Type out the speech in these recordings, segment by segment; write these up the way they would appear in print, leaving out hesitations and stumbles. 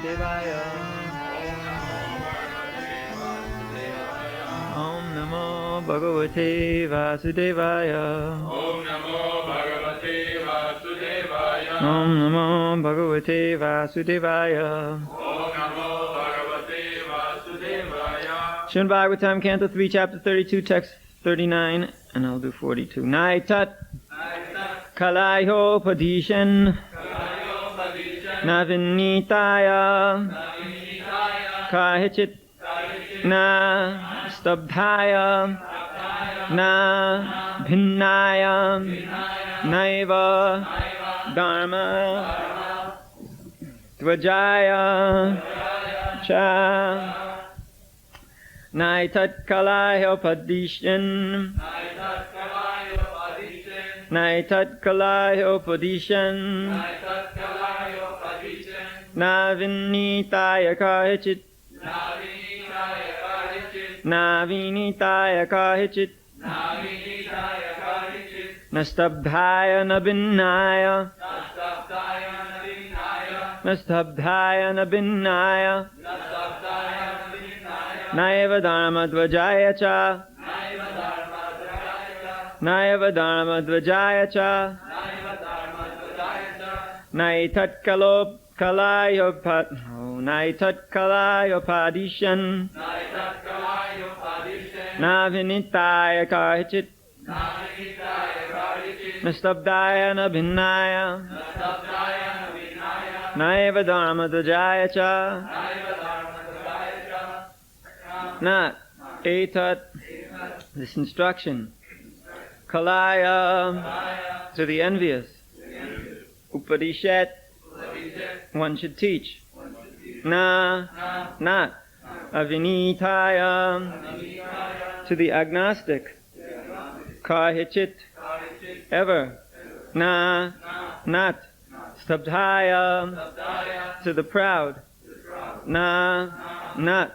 Vasudevaya. Om Namo Bhagavate Vasudevaya. Om Namo Bhagavate Vasudevaya. Om Namo Bhagavate Vasudevaya. Om Namo Bhagavate Vasudevaya. Srimad Bhagavatam, Canto 3, Chapter 32, Text 39, and I'll do 42. Naitat Kalayo Padishan Navinitaya Kahichit Na Stabdhaya Na Bhinnaya Naiva Dharma Dvajaya Cha Naitat Kalayo Padishan Naitat Kalayo Padishan Navinitaya Kahichit Navinitaya Kahichit Nastabdhaya Nabinnaya Nastabdhaya Nabinnaya Naiva Dharma Dvajaya Cha Naiva Dharma Dvajaya Cha Naitat Kalayo Padishan Navinitaya Kahichit Nastabdhaya Nabinnaya Naiva Dharma Dvajaya Cha Na Etat, this instruction, Kalaya, to the envious, Upadishat, one should teach, Na, not, Avinitaya, to the agnostic, Kahichit, ever, Na, not, Stabdhaya, to the proud, Na, not,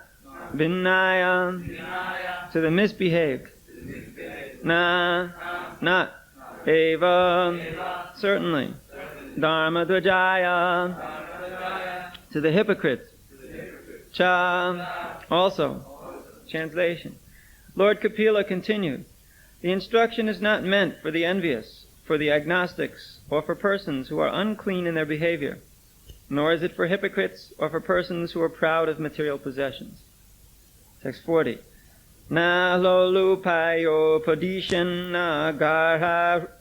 Binnaya, to the misbehaved, Na, not, Eva, certainly, Dharma Dvajaya, to the hypocrites, Cha, also, translation. Lord Kapila continued, the instruction is not meant for the envious, for the agnostics, or for persons who are unclean in their behavior, nor is it for hypocrites or for persons who are proud of material possessions. Text 40. Na lolupayo padishan na garuda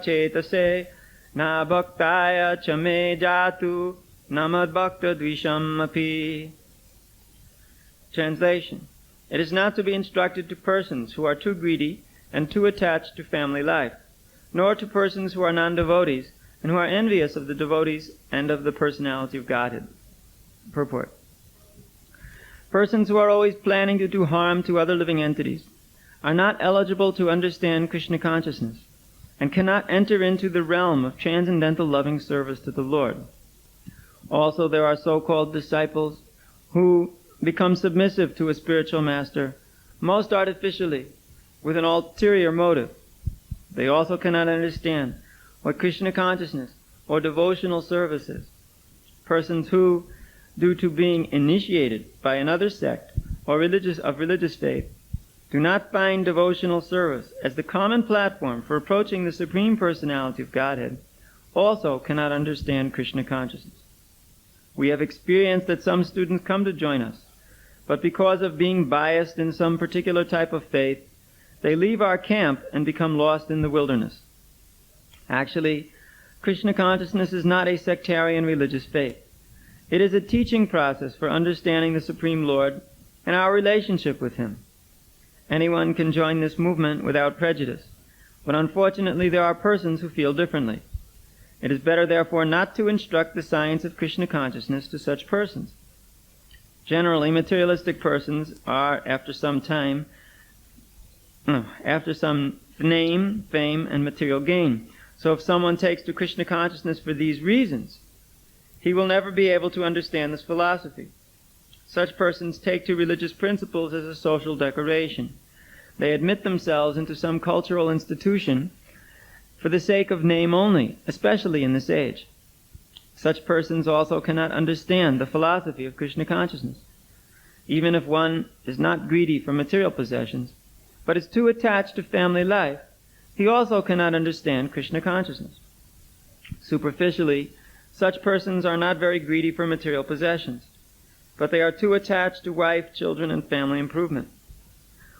chetase na bhaktaya chame jatu namad bhakta dvisham api. Translation. It is not to be instructed to persons who are too greedy and too attached to family life, nor to persons who are non-devotees and who are envious of the devotees and of the personality of Godhead. Purport. Persons who are always planning to do harm to other living entities are not eligible to understand Krishna consciousness and cannot enter into the realm of transcendental loving service to the Lord. Also, there are so-called disciples who become submissive to a spiritual master most artificially, with an ulterior motive. They also cannot understand what Krishna consciousness or devotional service is. Persons who, due to being initiated by another sect or religious faith, do not find devotional service as the common platform for approaching the Supreme Personality of Godhead, also cannot understand Krishna consciousness. We have experienced that some students come to join us, but because of being biased in some particular type of faith, they leave our camp and become lost in the wilderness. Actually, Krishna consciousness is not a sectarian religious faith. It is a teaching process for understanding the Supreme Lord and our relationship with Him. Anyone can join this movement without prejudice, but unfortunately there are persons who feel differently. It is better, therefore, not to instruct the science of Krishna consciousness to such persons. Generally, materialistic persons are, after some name, fame, and material gain. So if someone takes to Krishna consciousness for these reasons, he will never be able to understand this philosophy. Such persons take to religious principles as a social decoration. They admit themselves into some cultural institution for the sake of name only, especially in this age. such persons also cannot understand the philosophy of Krishna consciousness. Even if one is not greedy for material possessions, but is too attached to family life, he also cannot understand Krishna consciousness. Superficially, such persons are not very greedy for material possessions, but they are too attached to wife, children, and family improvement.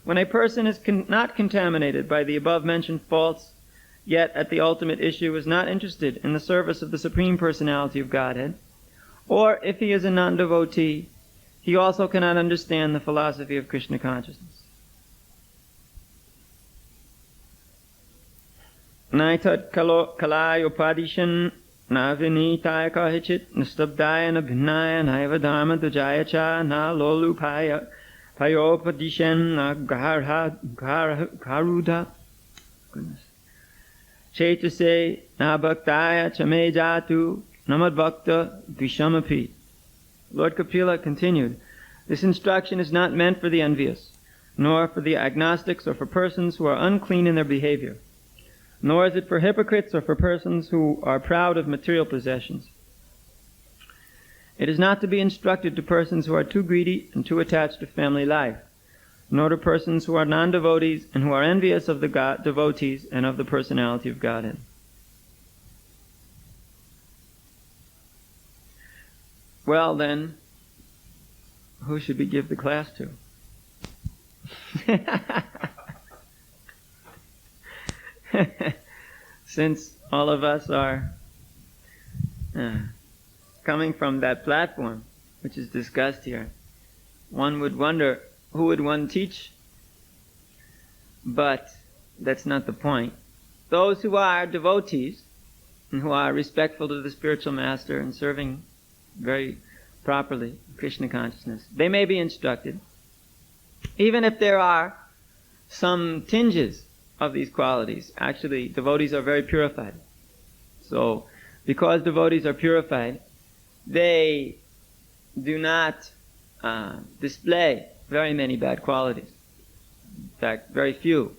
When a person is not contaminated by the above-mentioned faults, yet at the ultimate issue is not interested in the service of the Supreme Personality of Godhead, or if he is a non-devotee, he also cannot understand the philosophy of Krishna consciousness. Naitat kalayopadishan navinitaya kahichit nastabdaya nabhinaya naiva dharma dujaya cha na lolupaya payopadishan na garudha chetase na bhaktaya chame jatu namadbhakta vishamapi. Lord Kapila continued, this instruction is not meant for the envious, nor for the agnostics or for persons who are unclean in their behavior, nor is it for hypocrites or for persons who are proud of material possessions. It is not to be instructed to persons who are too greedy and too attached to family life, nor to persons who are non-devotees and who are envious of the devotees and of the personality of Godhead. Well then, who should we give the class to? Since all of us are coming from that platform which is discussed here, one would wonder, who would one teach? But that's not the point. Those who are devotees and who are respectful to the spiritual master and serving very properly Krishna consciousness, they may be instructed, even if there are some tinges of these qualities. Actually, devotees are very purified. So, because devotees are purified, they do not display very many bad qualities. In fact, very few.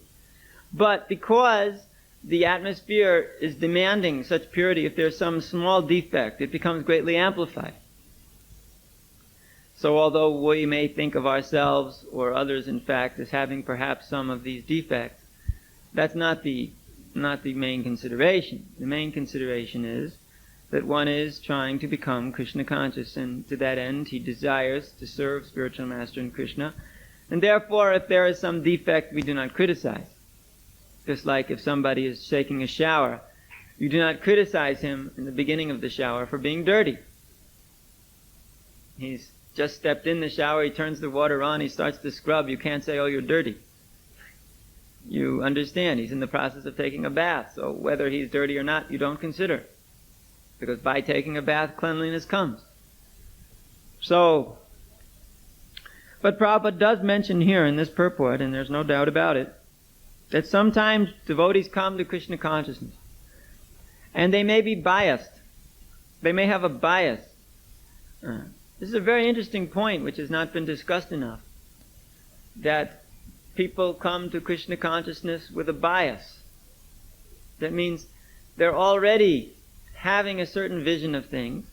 But because the atmosphere is demanding such purity, if there's some small defect, it becomes greatly amplified. So although we may think of ourselves or others, in fact, as having perhaps some of these defects, that's not the main consideration. The main consideration is that one is trying to become Krishna conscious, and to that end he desires to serve spiritual master and Krishna. And therefore, if there is some defect, we do not criticize. Just like if somebody is taking a shower, you do not criticize him in the beginning of the shower for being dirty. He's just stepped in the shower, he turns the water on, he starts to scrub, you can't say, oh, you're dirty. You understand, he's in the process of taking a bath, so whether he's dirty or not, you don't consider. Because by taking a bath, cleanliness comes. So, but Prabhupada does mention here in this purport, and there's no doubt about it, that sometimes devotees come to Krishna consciousness, and they may be biased. They may have a bias. This is a very interesting point which has not been discussed enough, that people come to Krishna consciousness with a bias. That means they're already having a certain vision of things,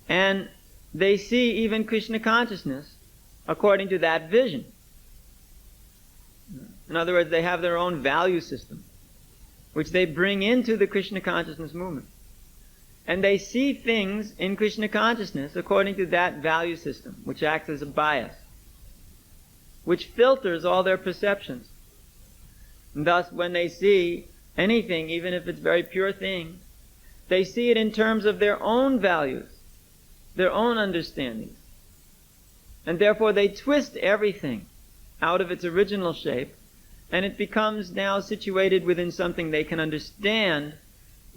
and they see even Krishna consciousness according to that vision. In other words, they have their own value system, which they bring into the Krishna consciousness movement. And they see things in Krishna consciousness according to that value system, which acts as a bias, which filters all their perceptions. And thus, when they see anything, even if it's a very pure thing, they see it in terms of their own values, their own understandings. And therefore they twist everything out of its original shape, and it becomes now situated within something they can understand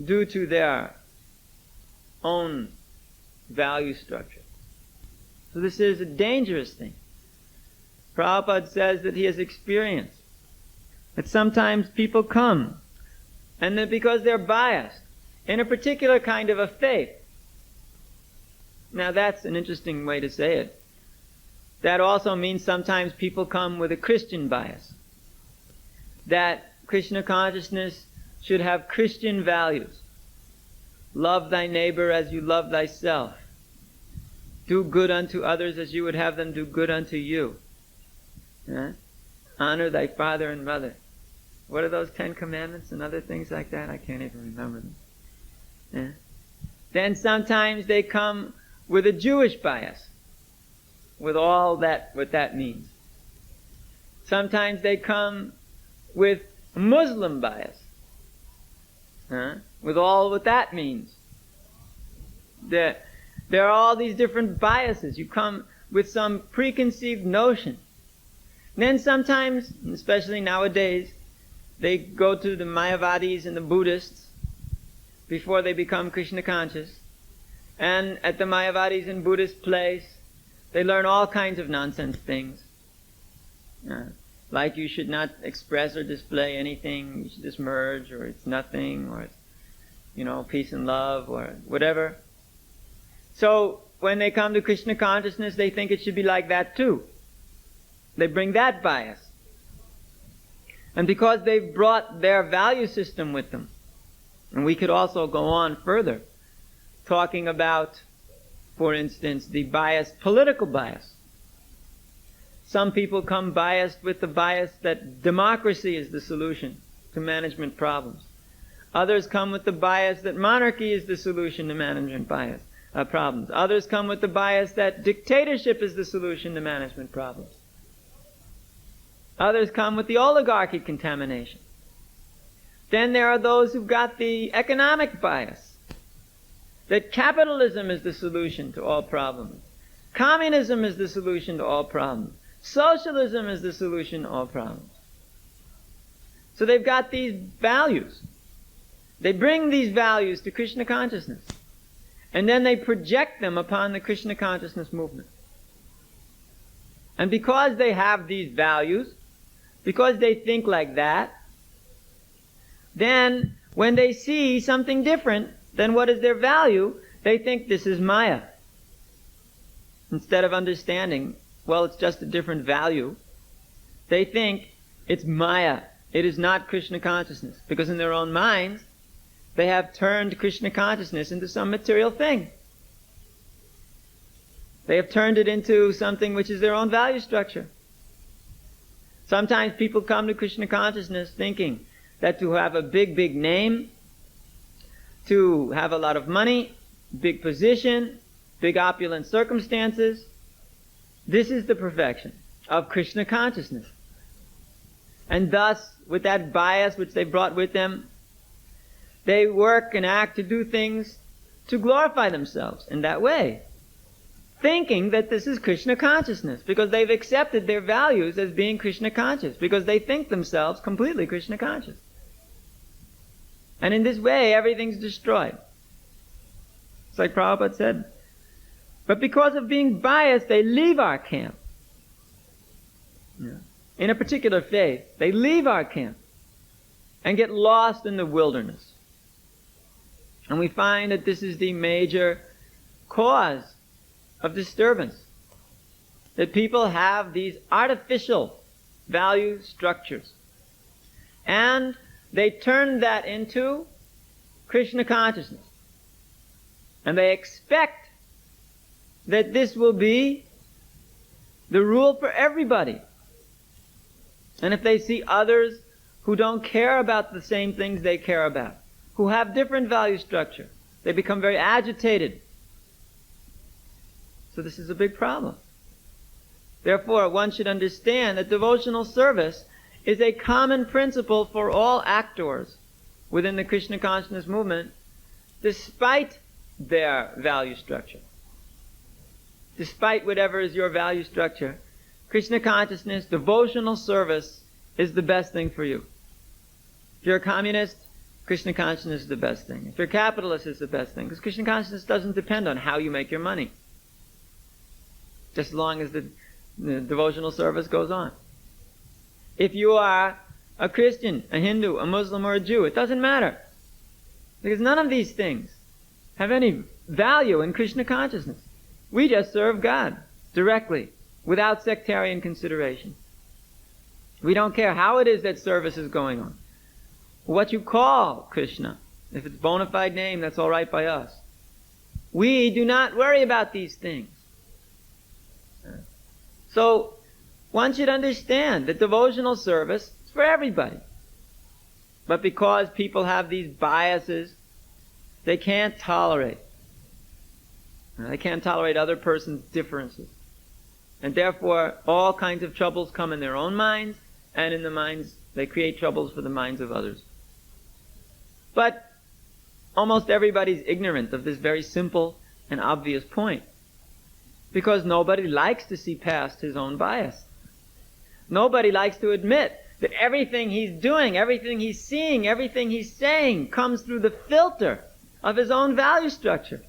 due to their own value structure. So this is a dangerous thing. Prabhupada says that he has experienced that sometimes people come, and that because they're biased in a particular kind of a faith. Now that's an interesting way to say it. That also means sometimes people come with a Christian bias, that Krishna consciousness should have Christian values. Love thy neighbor as you love thyself. Do good unto others as you would have them do good unto you. Honor thy father and mother. What are those 10 commandments and other things like that? I can't even remember them. Then sometimes they come with a Jewish bias, with all that, what that means. Sometimes they come with a Muslim bias, with all what that means. There are all these different biases. You come with some preconceived notion. And then sometimes, especially nowadays, they go to the Mayavadis and the Buddhists before they become Krishna conscious. And at the Mayavadis and Buddhist place, they learn all kinds of nonsense things. Like you should not express or display anything, you should just merge, or it's nothing, or it's, peace and love, or whatever. So when they come to Krishna consciousness, they think it should be like that too. They bring that bias. And because they've brought their value system with them, and we could also go on further, talking about, for instance, the political bias. Some people come biased with the bias that democracy is the solution to management problems. Others come with the bias that monarchy is the solution to management problems. Others come with the bias that dictatorship is the solution to management problems. Others come with the oligarchy contamination. Then there are those who've got the economic bias, that capitalism is the solution to all problems. Communism is the solution to all problems. Socialism is the solution to all problems. So they've got these values. They bring these values to Krishna consciousness. And then they project them upon the Krishna consciousness movement. And because they have these values, because they think like that, then when they see something different than what is their value, they think this is Maya. Instead of understanding, well, it's just a different value, they think it's Maya. It is not Krishna consciousness. Because in their own minds, they have turned Krishna consciousness into some material thing. They have turned it into something which is their own value structure. Sometimes people come to Krishna consciousness thinking that to have a big, big name, to have a lot of money, big position, big opulent circumstances, this is the perfection of Krishna consciousness. And thus, with that bias which they brought with them, they work and act to do things to glorify themselves in that way, thinking that this is Krishna consciousness, because they've accepted their values as being Krishna conscious, because they think themselves completely Krishna conscious. And in this way, everything's destroyed. It's like Prabhupada said. But because of being biased, they leave our camp. In a particular faith, they leave our camp and get lost in the wilderness. And we find that this is the major cause of disturbance. That people have these artificial value structures. And they turn that into Krishna consciousness. And they expect that this will be the rule for everybody. And if they see others who don't care about the same things they care about, who have different value structure, they become very agitated. So this is a big problem. Therefore, one should understand that devotional service is a common principle for all actors within the Krishna consciousness movement, despite their value structure. Despite whatever is your value structure, Krishna consciousness, devotional service is the best thing for you. If you're a communist, Krishna consciousness is the best thing. If you're a capitalist, it's the best thing. Because Krishna consciousness doesn't depend on how you make your money. Just as long as the devotional service goes on. If you are a Christian, a Hindu, a Muslim, or a Jew, it doesn't matter. Because none of these things have any value in Krishna consciousness. We just serve God directly, without sectarian consideration. We don't care how it is that service is going on. What you call Krishna If it's bona fide name, that's all right by us. We do not worry about these things. So, one should understand that devotional service is for everybody. But because people have these biases, they can't tolerate. They can't tolerate other person's differences. And therefore, all kinds of troubles come in their own minds, and in the minds, they create troubles for the minds of others. But almost everybody's ignorant of this very simple and obvious point. Because nobody likes to see past his own bias. Nobody likes to admit that everything he's doing, everything he's seeing, everything he's saying comes through the filter of his own value structure,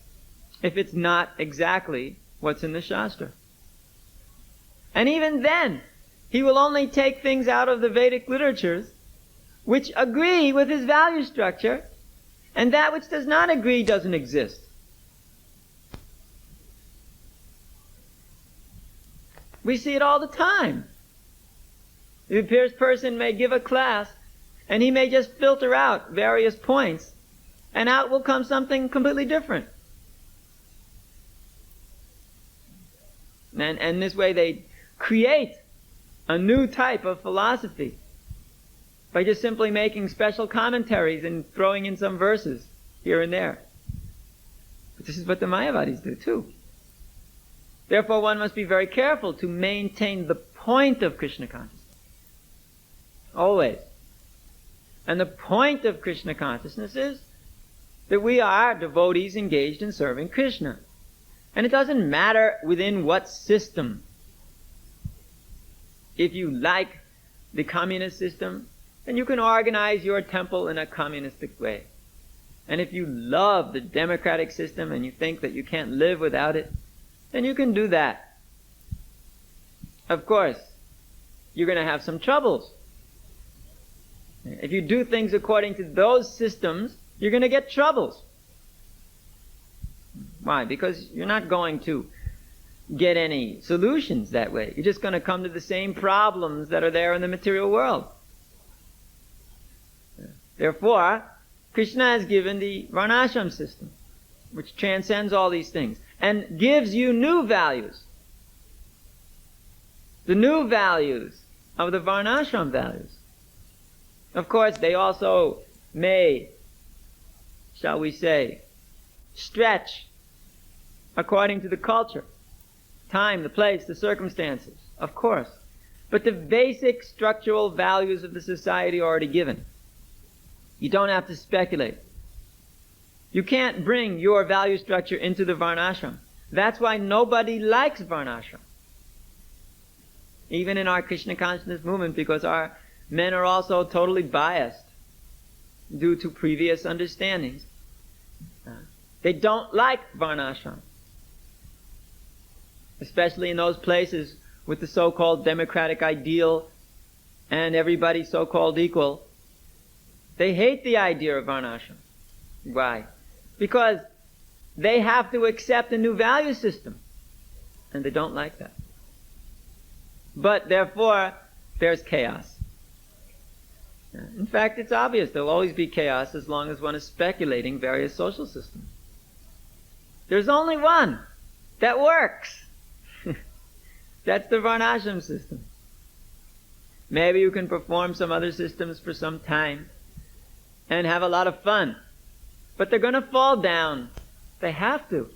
if it's not exactly what's in the Shastra. And even then, he will only take things out of the Vedic literatures which agree with his value structure, and that which does not agree doesn't exist. We see it all the time. The Pierce person may give a class, and he may just filter out various points, and out will come something completely different. And this way they create a new type of philosophy by just simply making special commentaries and throwing in some verses here and there. But this is what the Mayavadis do too. Therefore, one must be very careful to maintain the point of Krishna consciousness. Always. And the point of Krishna consciousness is that we are devotees engaged in serving Krishna. And it doesn't matter within what system. If you like the communist system, then you can organize your temple in a communistic way. And if you love the democratic system and you think that you can't live without it, then you can do that. Of course, you're going to have some troubles. If you do things according to those systems, you're going to get troubles. Why? Because you're not going to get any solutions that way. You're just going to come to the same problems that are there in the material world. Therefore, Krishna has given the varnashram system, which transcends all these things, and gives you new values. The new values of the varnashram values. Of course, they also may, shall we say, stretch according to the culture, time, the place, the circumstances, of course. But the basic structural values of the society are already given. You don't have to speculate. You can't bring your value structure into the varnashram. That's why nobody likes varnashram. Even in our Krishna consciousness movement, because our men are also totally biased due to previous understandings. They don't like varnashram. Especially in those places with the so-called democratic ideal and everybody so-called equal. They hate the idea of varnashram. Why? Because they have to accept a new value system. And they don't like that. But therefore, there's chaos. In fact, it's obvious there'll always be chaos as long as one is speculating various social systems. There's only one that works. That's the varnashram system. Maybe you can perform some other systems for some time and have a lot of fun. But they're going to fall down. They have to.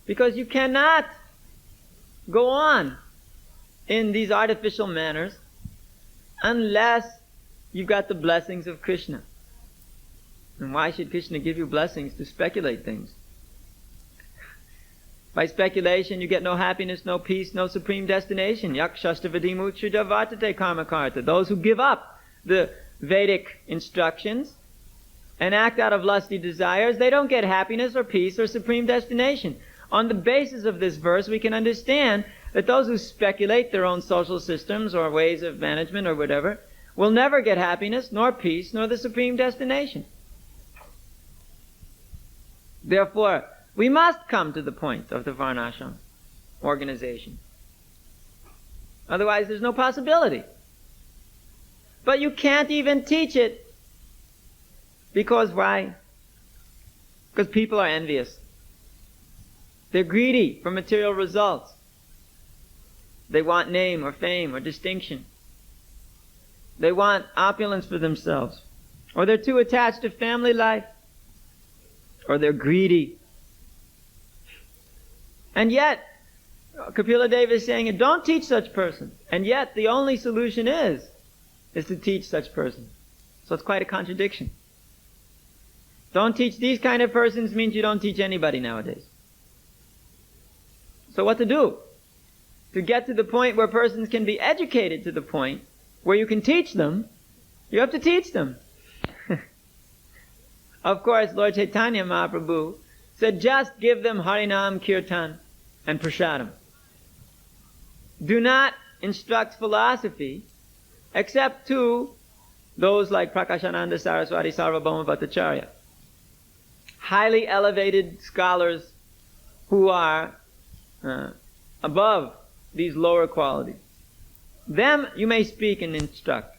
Because you cannot go on in these artificial manners unless you've got the blessings of Krishna. And why should Krishna give you blessings to speculate things? By speculation, you get no happiness, no peace, no supreme destination. Yakshashtavidimuchyavartate karmakarta. Those who give up the Vedic instructions and act out of lusty desires, they don't get happiness or peace or supreme destination. On the basis of this verse, we can understand that those who speculate their own social systems or ways of management or whatever will never get happiness, nor peace, nor the supreme destination. Therefore, we must come to the point of the varnashram organization. Otherwise, there's no possibility. But you can't even teach it Because why? Because people are envious. They're greedy for material results. They want name or fame or distinction. They want opulence for themselves. Or they're too attached to family life. Or they're greedy. And yet, Kapila Deva is saying, don't teach such persons. And yet, the only solution is to teach such persons. So it's quite a contradiction. Don't teach these kind of persons means you don't teach anybody nowadays. So what to do? To get to the point where persons can be educated to the point where you can teach them, you have to teach them. Of course, Lord Chaitanya Mahaprabhu said, just give them Harinam, Kirtan, and Prasadam. Do not instruct philosophy except to those like Prakashananda Saraswati Sarvabhauma Bhattacharya. Highly elevated scholars who are above these lower qualities. Them you may speak and instruct.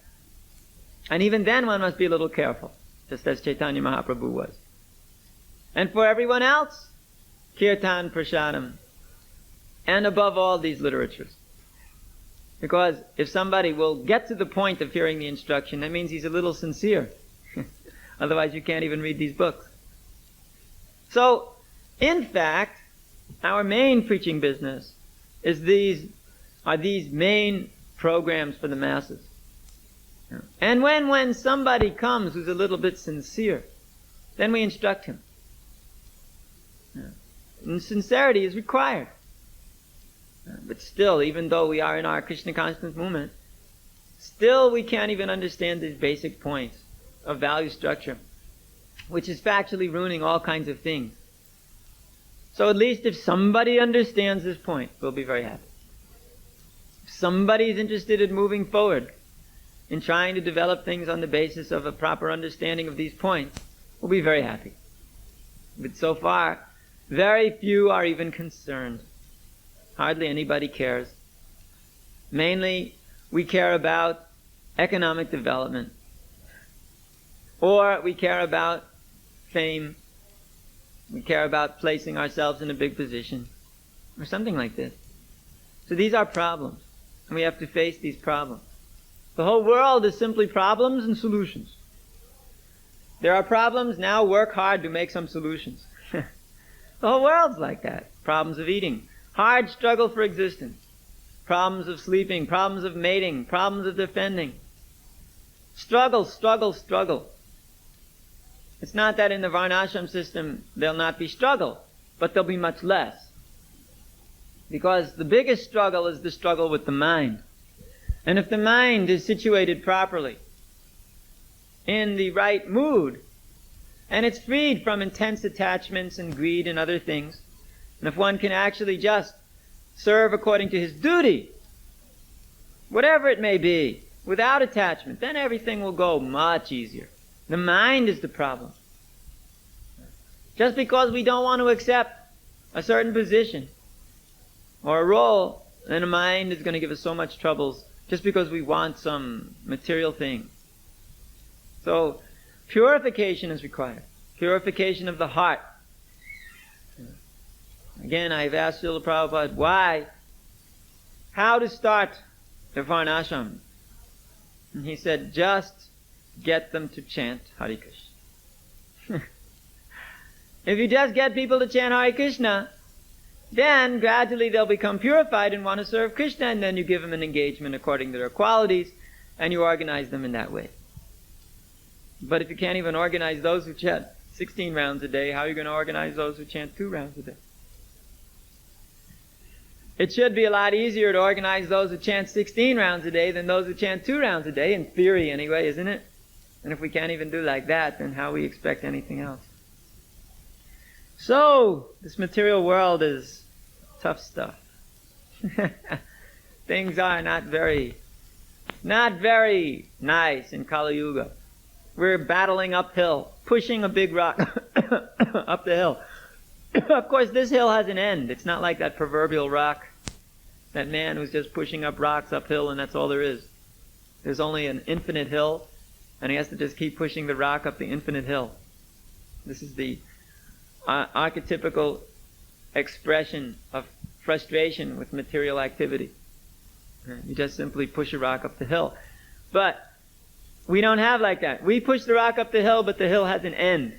And even then one must be a little careful, just as Chaitanya Mahaprabhu was. And for everyone else, Kirtan, Prasadam, and above all these literatures. Because if somebody will get to the point of hearing the instruction, that means he's a little sincere. Otherwise you can't even read these books. So, in fact, our main preaching business is these main programs for the masses. And when somebody comes who's a little bit sincere, then we instruct him. And sincerity is required. But still, even though we are in our Krishna consciousness movement, still we can't even understand these basic points of value structure, which is factually ruining all kinds of things. So at least if somebody understands this point, we'll be very happy. If somebody is interested in moving forward, in trying to develop things on the basis of a proper understanding of these points, we'll be very happy. But so far, very few are even concerned. Hardly anybody cares. Mainly, we care about economic development. Or we care about fame. We care about placing ourselves in a big position. Or something like this. So these are problems. And we have to face these problems. The whole world is simply problems and solutions. There are problems, now work hard to make some solutions. The whole world's like that. Problems of eating. Hard struggle for existence. Problems of sleeping. Problems of mating. Problems of defending. Struggle, struggle, struggle. It's not that in the Varnashram system there'll not be struggle, but there'll be much less. Because the biggest struggle is the struggle with the mind. And if the mind is situated properly, in the right mood, and it's freed from intense attachments and greed and other things, and if one can actually just serve according to his duty, whatever it may be, without attachment, then everything will go much easier. The mind is the problem. Just because we don't want to accept a certain position or a role, then the mind is going to give us so much troubles just because we want some material thing. So, purification is required. Purification of the heart. Again, I've asked Srila Prabhupada why, how to start the Varnashram. And he said, just get them to chant Hare Krishna. If you just get people to chant Hare Krishna, then gradually they'll become purified and want to serve Krishna, and then you give them an engagement according to their qualities, and you organize them in that way. But if you can't even organize those who chant 16 rounds a day, how are you going to organize those who chant 2 rounds a day? It should be a lot easier to organize those who chant 16 rounds a day than those who chant 2 rounds a day, in theory anyway, isn't it? And if we can't even do like that, then how we expect anything else? So, this material world is tough stuff. Things are not very nice in Kali Yuga. We're battling uphill, pushing a big rock up the hill. Of course, this hill has an end. It's not like that proverbial rock, that man who's just pushing up rocks uphill and that's all there is. There's only an infinite hill, and he has to just keep pushing the rock up the infinite hill. This is the archetypical expression of frustration with material activity. You just simply push a rock up the hill. But we don't have like that. We push the rock up the hill, but the hill has an end.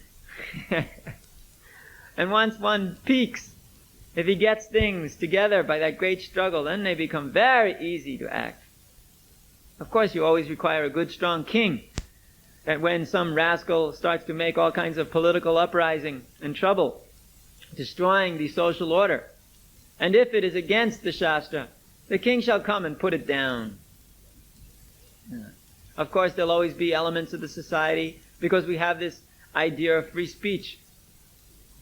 And once one peaks, if he gets things together by that great struggle, then they become very easy to act. Of course, you always require a good, strong king. That when some rascal starts to make all kinds of political uprising and trouble, destroying the social order, and if it is against the Shastra, the king shall come and put it down. Of course, there'll always be elements of the society, because we have this idea of free speech,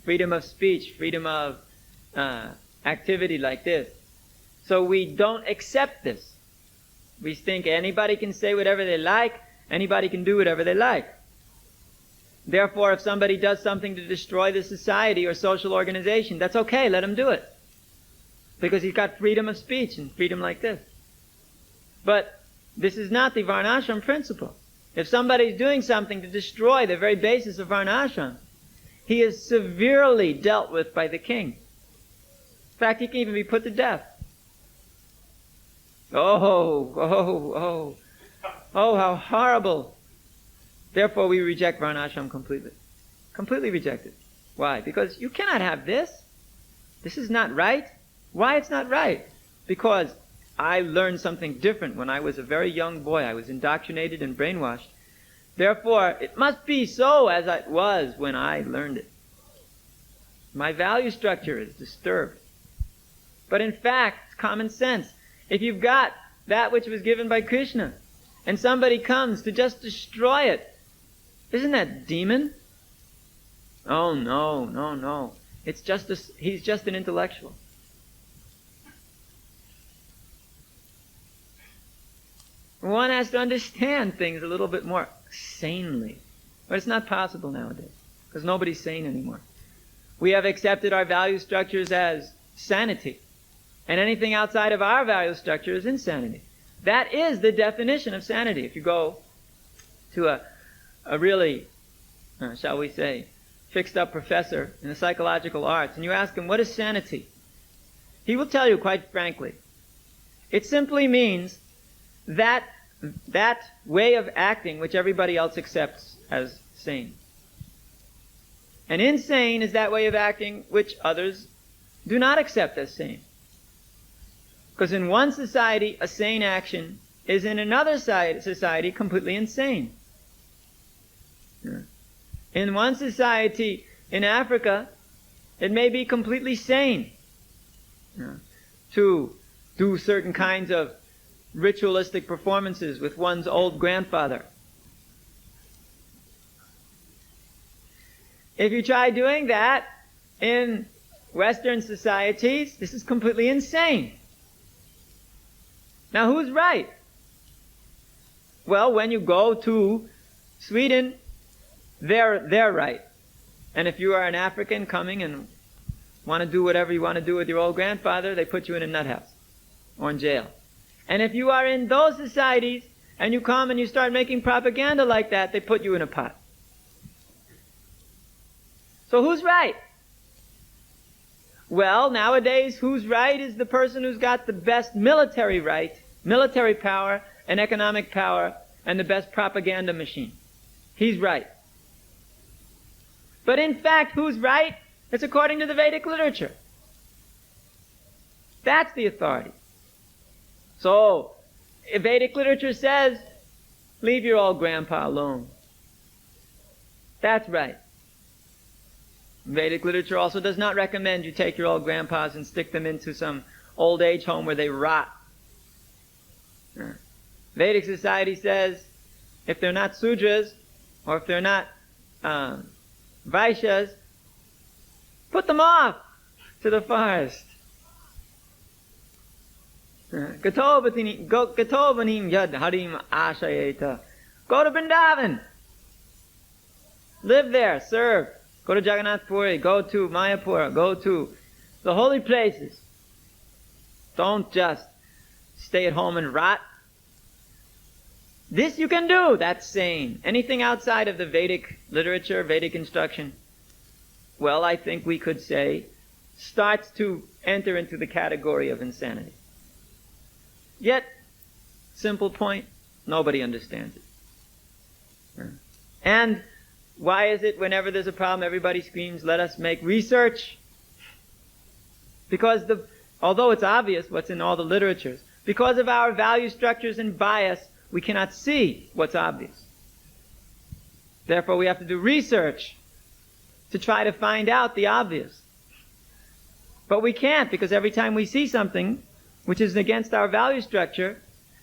freedom of speech, freedom of activity like this. So we don't accept this. We think anybody can say whatever they like, anybody can do whatever they like. Therefore, if somebody does something to destroy the society or social organization, that's okay, let him do it. Because he's got freedom of speech and freedom like this. But this is not the Varnashram principle. If somebody's doing something to destroy the very basis of Varnashram, he is severely dealt with by the king. In fact, he can even be put to death. Oh, how horrible. Therefore, we reject Varnashram completely. Completely reject it. Why? Because you cannot have this. This is not right. Why it's not right? Because I learned something different when I was a very young boy. I was indoctrinated and brainwashed. Therefore, it must be so as it was when I learned it. My value structure is disturbed. But in fact, it's common sense. If you've got that which was given by Krishna, and somebody comes to just destroy it, isn't that demon? Oh, no. It's just he's just an intellectual. One has to understand things a little bit more sanely. But it's not possible nowadays, because nobody's sane anymore. We have accepted our value structures as sanity. And anything outside of our value structure is insanity. That is the definition of sanity. If you go to a really, shall we say, fixed up professor in the psychological arts, and you ask him, what is sanity? He will tell you quite frankly. It simply means that way of acting which everybody else accepts as sane. And insane is that way of acting which others do not accept as sane. Because in one society, a sane action is in another society completely insane. In one society in Africa, it may be completely sane to do certain kinds of ritualistic performances with one's old grandfather. If you try doing that in Western societies, this is completely insane. Now, who's right? Well, when you go to Sweden, they're right. And if you are an African coming and want to do whatever you want to do with your old grandfather, they put you in a nut house or in jail. And if you are in those societies and you come and you start making propaganda like that, they put you in a pot. So who's right? Well, nowadays, who's right is the person who's got the best military power, and economic power, and the best propaganda machine. He's right. But in fact, who's right? It's according to the Vedic literature. That's the authority. So, if Vedic literature says, leave your old grandpa alone. That's right. Vedic literature also does not recommend you take your old grandpas and stick them into some old age home where they rot. Vedic society says if they're not Sudras or if they're not Vaishyas, put them off to the forest. Gatovanim yad harim ashayeta. Go to Vrindavan. Live there, serve. Go to Jagannath Puri, go to Mayapur, go to the holy places. Don't just stay at home and rot. This you can do, that's sane. Anything outside of the Vedic literature, Vedic instruction, well, I think we could say, starts to enter into the category of insanity. Yet, simple point, nobody understands it. And why is it whenever there's a problem, everybody screams, let us make research? Because although it's obvious what's in all the literatures, because of our value structures and bias, we cannot see what's obvious. Therefore, we have to do research to try to find out the obvious. But we can't, because every time we see something which is against our value structure,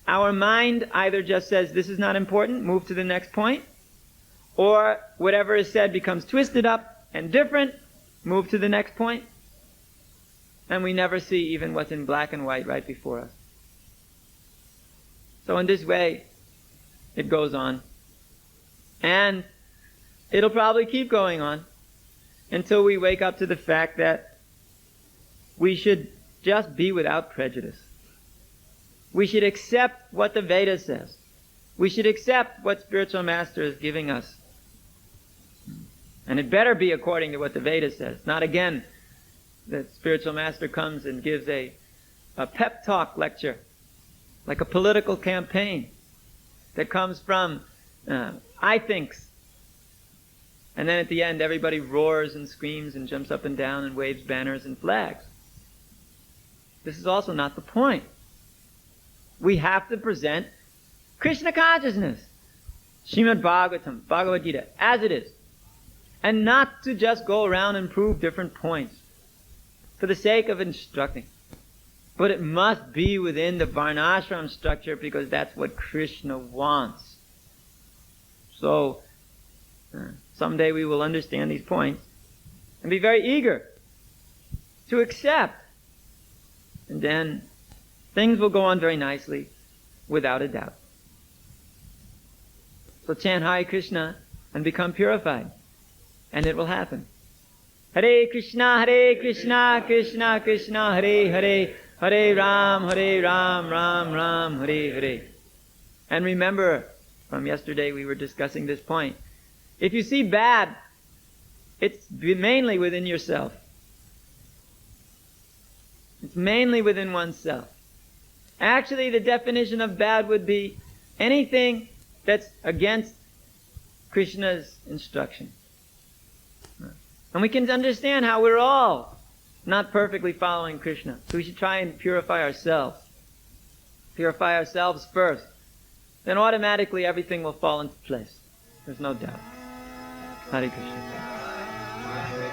our mind either just says, this is not important, move to the next point, or whatever is said becomes twisted up and different, move to the next point, and we never see even what's in black and white right before us. So in this way, it goes on. And it'll probably keep going on until we wake up to the fact that we should just be without prejudice. We should accept what the Veda says. We should accept what Spiritual Master is giving us. And it better be according to what the Veda says. Not again, the Spiritual Master comes and gives a pep talk lecture, like a political campaign that comes from I thinks. And then at the end, everybody roars and screams and jumps up and down and waves banners and flags. This is also not the point. We have to present Krishna consciousness, Srimad Bhagavatam, Bhagavad Gita, as it is. And not to just go around and prove different points for the sake of instructing. But it must be within the Varnashram structure because that's what Krishna wants. So, someday we will understand these points and be very eager to accept. And then things will go on very nicely, without a doubt. So chant Hare Krishna and become purified. And it will happen. Hare Krishna, Krishna Krishna, Hare Hare, Hare Ram, Ram Ram, Hare Hare. And remember, from yesterday we were discussing this point. If you see bad, it's mainly within yourself. It's mainly within oneself. Actually, the definition of bad would be anything that's against Krishna's instruction. And we can understand how we're all not perfectly following Krishna. So we should try and purify ourselves. Purify ourselves first. Then automatically everything will fall into place. There's no doubt. Hare Krishna.